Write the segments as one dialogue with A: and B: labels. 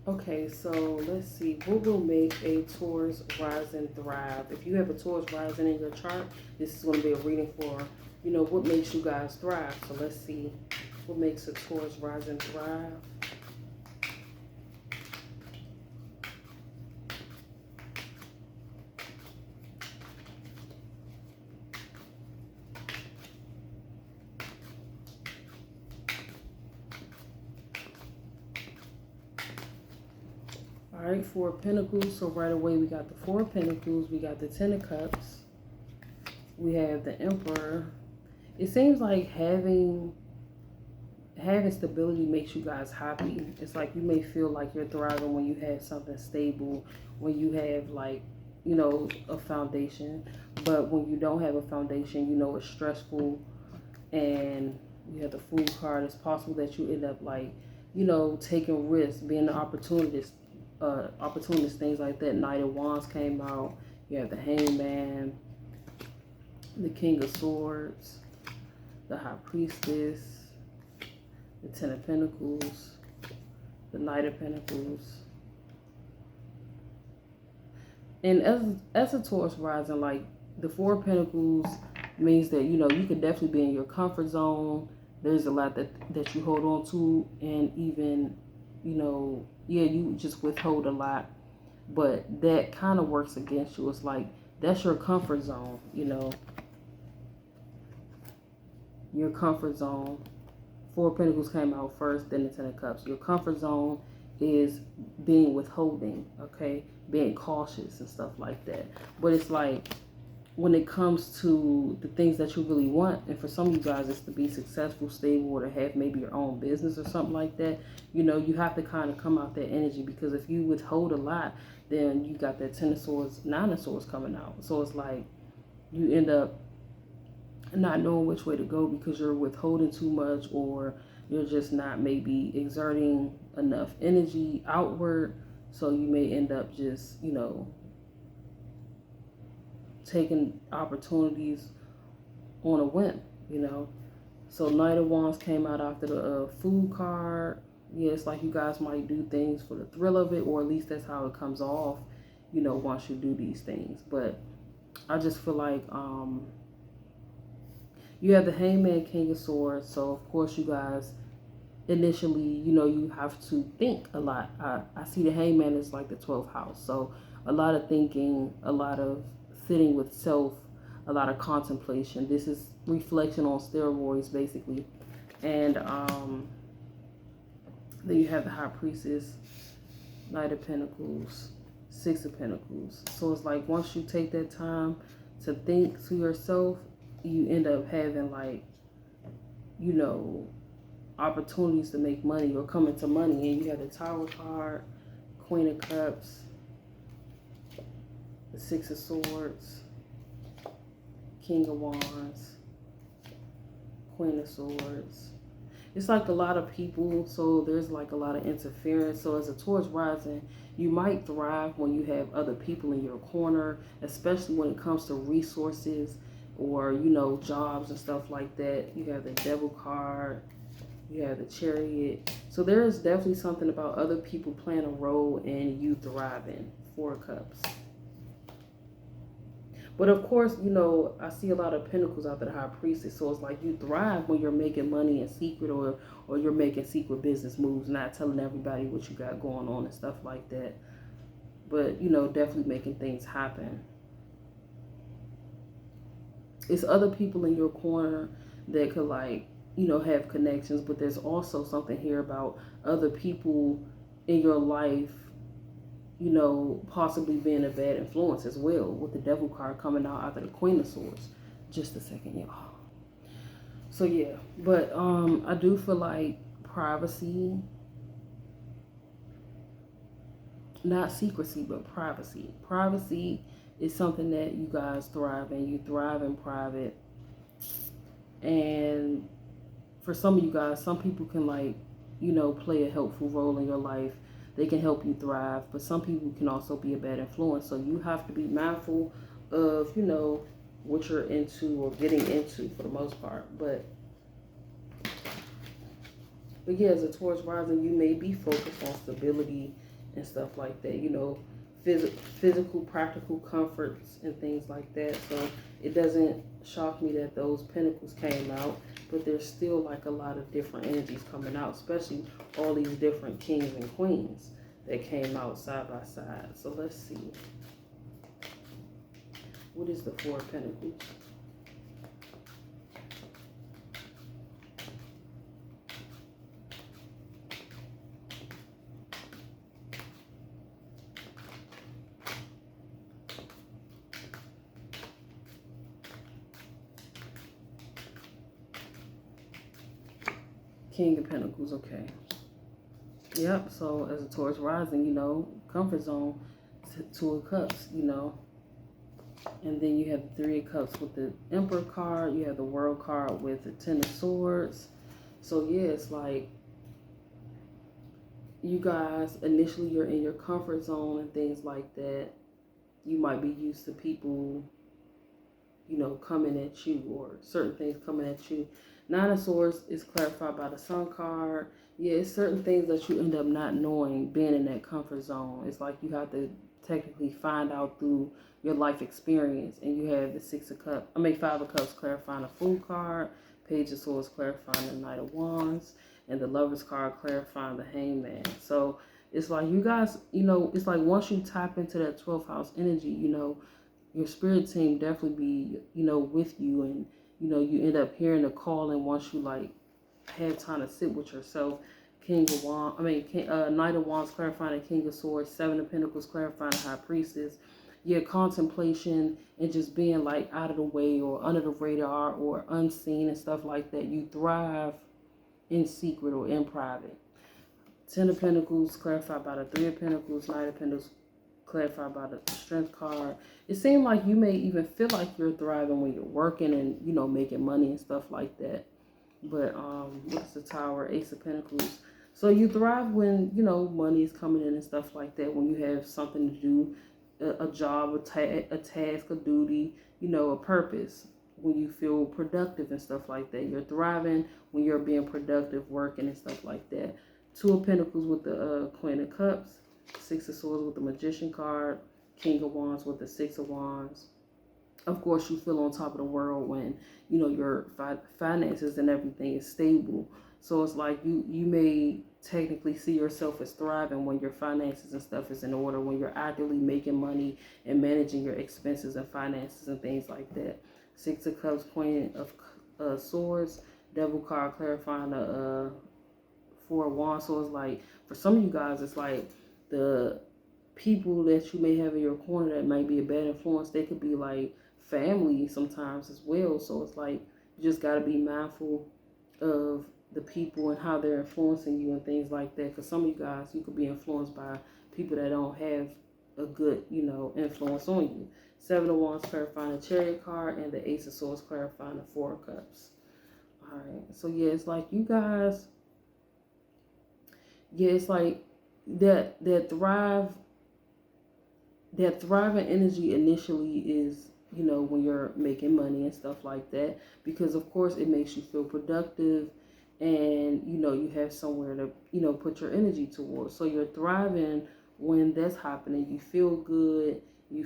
A: Okay, so let's see. What will make a Taurus rising thrive? If you have a Taurus rising in your chart, this is going to be a reading for, what makes you guys thrive. So let's see what makes a Taurus rising thrive. All right, Four of Pentacles. So right away we got the Four of Pentacles. We got the Ten of Cups. We have the Emperor. It seems like having stability makes you guys happy. It's like you may feel like you're thriving when you have something stable, when you have like, a foundation. But when you don't have a foundation, it's stressful. And you have the Fool card. It's possible that you end up like, taking risks, being an opportunist, things like that. Knight of Wands came out. You have the Hangman, the King of Swords, the High Priestess, the Ten of Pentacles, the Knight of Pentacles. And as a Taurus rising, like the Four of Pentacles means that, you could definitely be in your comfort zone. There's a lot that you hold on to, and even, you just withhold a lot. But that kind of works against you. It's like that's your comfort zone, your comfort zone. Four of Pentacles came out first, then the Ten of Cups. Your comfort zone is being withholding, okay? Being cautious and stuff like that. But it's like when it comes to the things that you really want, and for some of you guys it's to be successful, stable, or to have maybe your own business or something like that, you have to kind of come out that energy, because if you withhold a lot, then you got that Ten of Swords, Nine of Swords coming out. So it's like you end up not knowing which way to go because you're withholding too much, or you're just not maybe exerting enough energy outward. So you may end up just, taking opportunities on a whim, So Knight of Wands came out after the Fool card. Yeah, it's like you guys might do things for the thrill of it, or at least that's how it comes off, once you do these things. But I just feel like you have the Hangman, King of Swords. So of course you guys initially, you have to think a lot. I see the Hangman as like the 12th house. So a lot of thinking, a lot of sitting with self, a lot of contemplation. This is reflection on steroids, basically. And then you have the High Priestess, Knight of Pentacles, Six of Pentacles. So it's like once you take that time to think to yourself, you end up having like, opportunities to make money or come into money. And you have the Tower card, Queen of Cups, the Six of Swords, King of Wands, Queen of Swords. It's like a lot of people, so there's like a lot of interference. So as a Taurus rising, you might thrive when you have other people in your corner, especially when it comes to resources or, jobs and stuff like that. You have the Devil card, you have the Chariot. So there is definitely something about other people playing a role in you thriving. Four of Cups. But of course, I see a lot of Pentacles after the High Priestess. So it's like you thrive when you're making money in secret, or you're making secret business moves, not telling everybody what you got going on and stuff like that. But, definitely making things happen. It's other people in your corner that could like, have connections. But there's also something here about other people in your life, possibly being a bad influence as well, with the Devil card coming out after the Queen of Swords. Just a second, y'all. So yeah, but I do feel like privacy, not secrecy, but privacy. Privacy is something that you guys thrive in. You thrive in private. And for some of you guys, some people can like, play a helpful role in your life. They can help you thrive, but some people can also be a bad influence. So you have to be mindful of, what you're into or getting into for the most part. But yeah, as a Taurus rising, you may be focused on stability. and stuff like that, physical, practical comforts and things like that. So it doesn't shock me that those pentacles came out, but there's still like a lot of different energies coming out, especially all these different kings and queens that came out side by side. So let's see. What is the Four of Pentacles? King of Pentacles, okay. Yep, so as a Taurus rising, comfort zone, Two of Cups, And then you have the Three of Cups with the Emperor card. You have the World card with the Ten of Swords. So yeah, it's like you guys, initially you're in your comfort zone and things like that. You might be used to people, coming at you, or certain things coming at you. Nine of Swords is clarified by the Sun card. Yeah, it's certain things that you end up not knowing being in that comfort zone. It's like you have to technically find out through your life experience. And you have the Five of Cups clarifying the Fool card, Page of Swords clarifying the Knight of Wands, and the Lover's card clarifying the Hangman. So it's like you guys, it's like once you tap into that 12th house energy, your spirit team definitely be, with you, and, you end up hearing the call, and once you like have time to sit with yourself. Knight of Wands clarifying the King of Swords, Seven of Pentacles clarifying the High Priestess. Your contemplation and just being like out of the way or under the radar or unseen and stuff like that. You thrive in secret or in private. Ten of Pentacles clarified by the Three of Pentacles, Knight of Pentacles clarified by the Strength card. It seems like you may even feel like you're thriving when you're working and, making money and stuff like that. But what's the Tower? Ace of Pentacles. So you thrive when, money is coming in and stuff like that, when you have something to do, a job, a task, a duty, a purpose, when you feel productive and stuff like that. You're thriving when you're being productive, working and stuff like that. Two of Pentacles with the Queen of Cups, Six of Swords with the Magician card, King of Wands with the Six of Wands. Of course, you feel on top of the world when, your finances and everything is stable. So it's like you may technically see yourself as thriving when your finances and stuff is in order, when you're actively making money and managing your expenses and finances and things like that. Six of Cups, Queen of Swords, Devil card clarifying the Four of Wands. So it's like, for some of you guys, it's like the people that you may have in your corner that might be a bad influence, they could be like family sometimes as well. So it's like you just got to be mindful of the people and how they're influencing you and things like that. Because some of you guys, you could be influenced by people that don't have a good, influence on you. Seven of Wands clarifying the Chariot card, and the Ace of Swords clarifying the Four of Cups. All right. So yeah, it's like you guys. Yeah, it's like that thriving energy initially is, when you're making money and stuff like that, because of course it makes you feel productive, and you have somewhere to put your energy towards. So you're thriving when that's happening. You feel good, you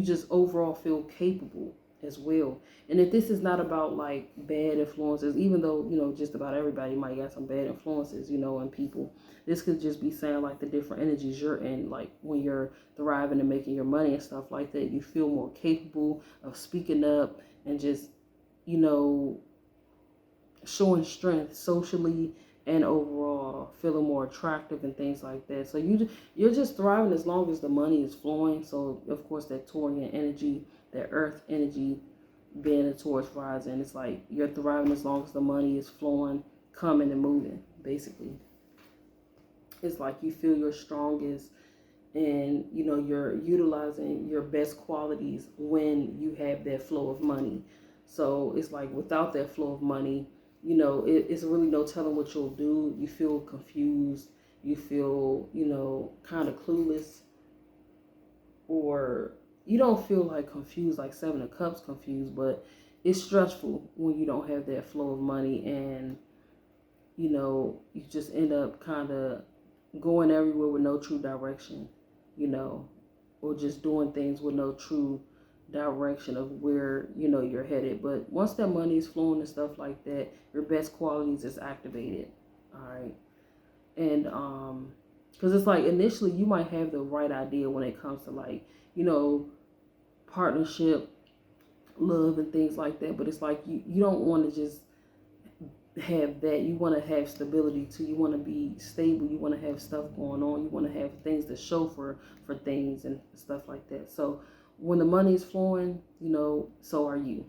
A: just overall feel capable as well. And if this is not about like bad influences, even though just about everybody might got some bad influences in people, this could just be saying like the different energies you're in. Like when you're thriving and making your money and stuff like that, you feel more capable of speaking up and just showing strength socially and overall, feeling more attractive and things like that. So you're just thriving as long as the money is flowing. So of course that Taurian energy, that earth energy, being a Taurus rising, it's like you're thriving as long as the money is flowing, coming and moving. Basically, it's like you feel your strongest, and you're utilizing your best qualities when you have that flow of money. So it's like without that flow of money, it's really no telling what you'll do. You feel confused, you feel kind of clueless, or you don't feel like confused like Seven of Cups confused, but it's stressful when you don't have that flow of money, and you just end up kind of going everywhere with no true direction, you know, or just doing things with no true direction of where, you know, you're headed. But once that money is flowing and stuff like that, your best qualities is activated. All right. And because it's like initially you might have the right idea when it comes to, like, you know, partnership, love, and things like that. But it's like you don't want to just have that. You want to have stability too. You want to be stable. You want to have stuff going on. You want to have things to show for things and stuff like that. So when the money is flowing, you know, so are you.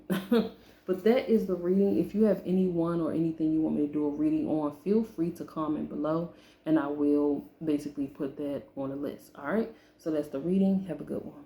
A: But that is the reading. If you have anyone or anything you want me to do a reading on, feel free to comment below, and I will basically put that on the list. All right. So that's the reading. Have a good one.